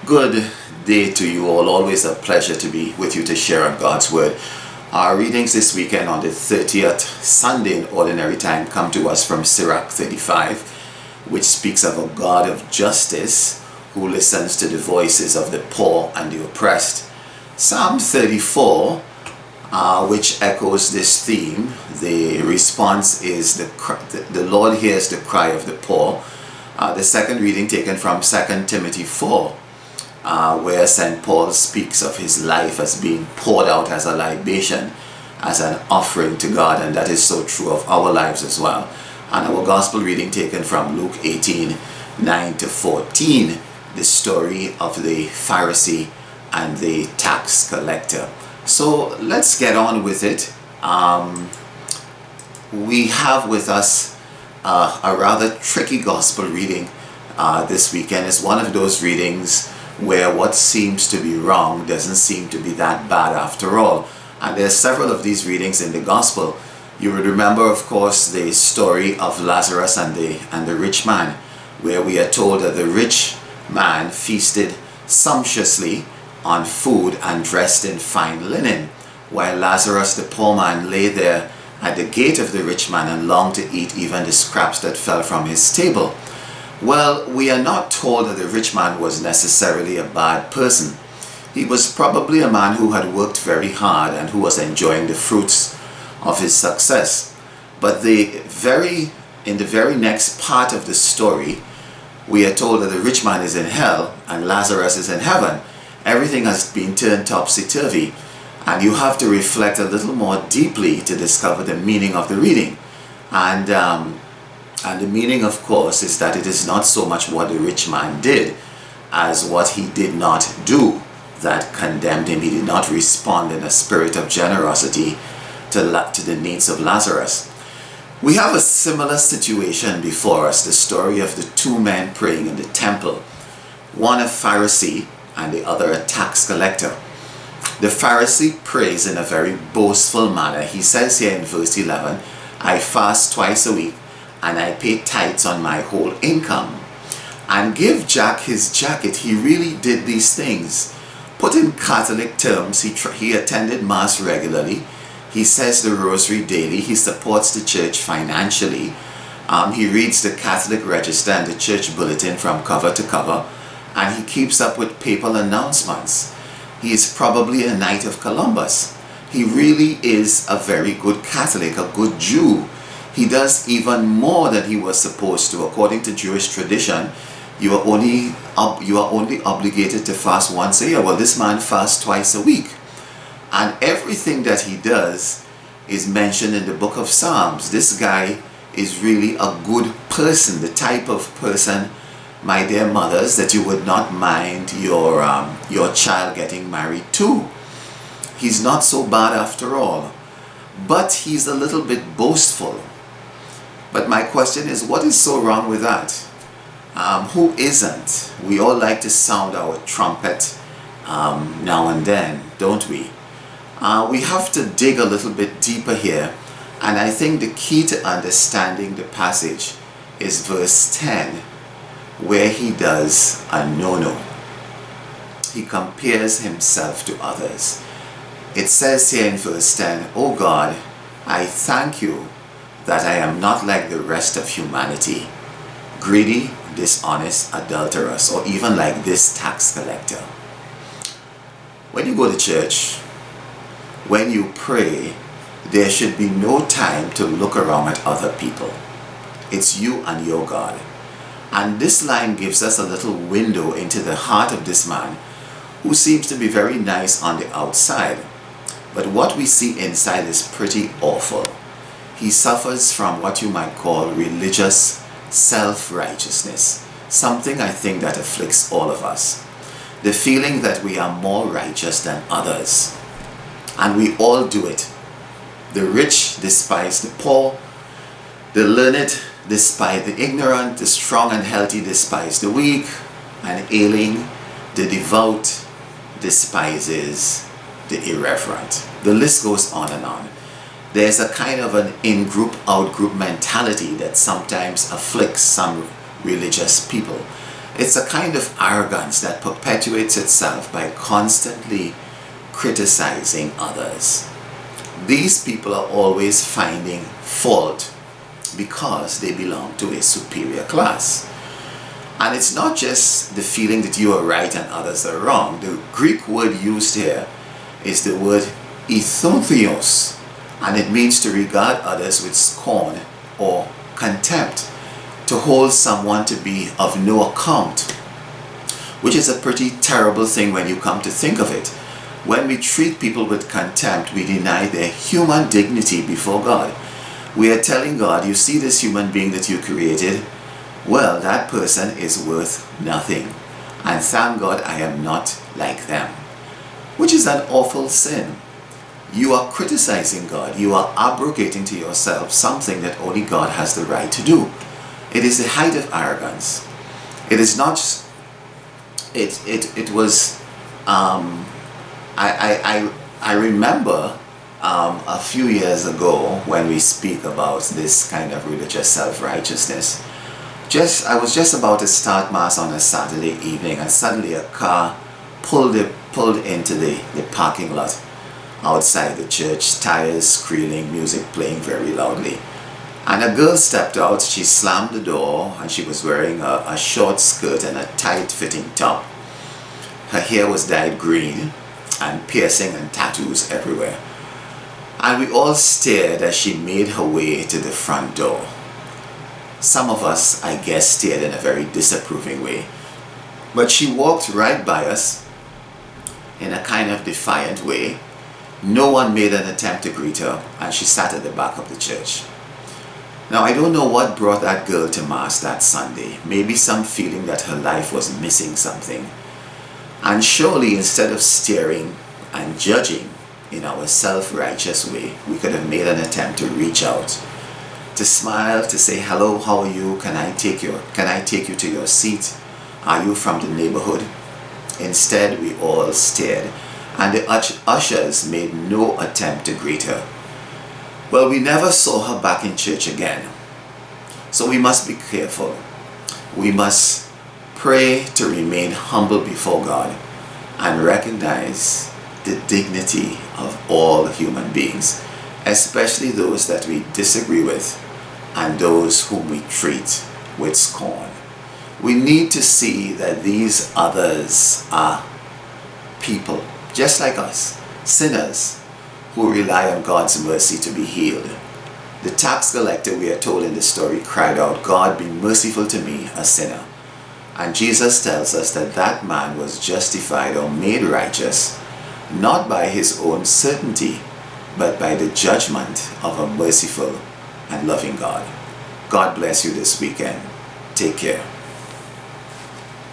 Good day to you all. Always a pleasure to be with you to share on God's Word. Our readings this weekend on the 30th Sunday in Ordinary Time come to us from Sirach 35, which speaks of a God of justice who listens to the voices of the poor and the oppressed. Psalm 34, which echoes this theme. The response is the Lord hears the cry of the poor. The second reading taken from 2 Timothy 4, where St. Paul speaks of his life as being poured out as a libation, as an offering to God, and that is so true of our lives as well. And our gospel reading taken from Luke 18, 9-14, the story of the Pharisee and the tax collector. So let's get on with it. We have with us a rather tricky gospel reading this weekend. It's one of those readings where what seems to be wrong doesn't seem to be that bad after all. And there's several of these readings in the gospel. You would remember, of course, the story of Lazarus and the rich man, where we are told that the rich man feasted sumptuously on food and dressed in fine linen, while Lazarus the poor man lay there at the gate of the rich man and longed to eat even the scraps that fell from his table. Well, we are not told that the rich man was necessarily a bad person. He was probably a man who had worked very hard and who was enjoying the fruits of his success. But in the very next part of the story, we are told that the rich man is in hell and Lazarus is in heaven. Everything has been turned topsy-turvy, and you have to reflect a little more deeply to discover the meaning of the reading. And the meaning, of course, is that it is not so much what the rich man did as what he did not do that condemned him. He did not respond in a spirit of generosity to the needs of Lazarus. We have a similar situation before us, the story of the two men praying in the temple, one a Pharisee and the other a tax collector. The Pharisee prays in a very boastful manner. He says here in verse 11, "I fast twice a week, and I pay tithes on my whole income." And give Jack his jacket. He really did these things. Put in Catholic terms, he attended Mass regularly. He says the Rosary daily. He supports the church financially. He reads the Catholic Register and the church bulletin from cover to cover. And he keeps up with papal announcements. He is probably a Knight of Columbus. He really is a very good Catholic, a good Jew. He does even more than he was supposed to. According to Jewish tradition, you are only obligated to fast once a year. Well, this man fasts twice a week. And everything that he does is mentioned in the book of Psalms. This guy is really a good person, the type of person, my dear mothers, that you would not mind your child getting married to. He's not so bad after all. But he's a little bit boastful. But my question is, what is so wrong with that? Who isn't? We all like to sound our trumpet now and then, don't we? We have to dig a little bit deeper here, and I think the key to understanding the passage is verse 10, where he does a no-no. He compares himself to others. It says here in verse 10, "O God, I thank you that I am not like the rest of humanity, greedy, dishonest, adulterous, or even like this tax collector." When you go to church, when you pray, there should be no time to look around at other people. It's you and your God. And this line gives us a little window into the heart of this man, who seems to be very nice on the outside. But what we see inside is pretty awful. He suffers from what you might call religious self-righteousness, something I think that afflicts all of us. The feeling that we are more righteous than others. And we all do it. The rich despise the poor, the learned despise the ignorant, the strong and healthy despise the weak and ailing, the devout despises the irreverent. The list goes on and on. There's a kind of an in-group, out-group mentality that sometimes afflicts some religious people. It's a kind of arrogance that perpetuates itself by constantly criticizing others. These people are always finding fault because they belong to a superior class. And it's not just the feeling that you are right and others are wrong. The Greek word used here is the word ithothios, and it means to regard others with scorn or contempt, to hold someone to be of no account, which is a pretty terrible thing when you come to think of it. When we treat people with contempt, we deny their human dignity before God. We are telling God, you see this human being that you created? Well, that person is worth nothing. And thank God I am not like them. Which is an awful sin. You are criticizing God. You are abrogating to yourself something that only God has the right to do. It is the height of arrogance. It is not, it was, I remember a few years ago when we speak about this kind of religious self-righteousness. I was just about to start Mass on a Saturday evening, and suddenly a car pulled into the parking lot outside the church, tires squealing, music playing very loudly. And a girl stepped out. She slammed the door, and she was wearing a short skirt and a tight-fitting top. Her hair was dyed green, and piercing and tattoos everywhere. And we all stared as she made her way to the front door. Some of us, I guess, stared in a very disapproving way. But she walked right by us in a kind of defiant way. No one made an attempt to greet her, and she sat at the back of the church. Now, I don't know what brought that girl to Mass that Sunday. Maybe some feeling that her life was missing something. And surely, instead of staring and judging in our self-righteous way, we could have made an attempt to reach out, to smile, to say, hello, how are you? Can I take you to your seat? Are you from the neighborhood? Instead, we all stared, and the ushers made no attempt to greet her. Well, we never saw her back in church again. So we must be careful. We must pray to remain humble before God and recognize the dignity of all human beings, especially those that we disagree with and those whom we treat with scorn. We need to see that these others are people, just like us, sinners who rely on God's mercy to be healed. The tax collector, we are told in the story, cried out, God, be merciful to me, a sinner. And Jesus tells us that that man was justified or made righteous, not by his own certainty, but by the judgment of a merciful and loving God. God bless you this weekend. Take care.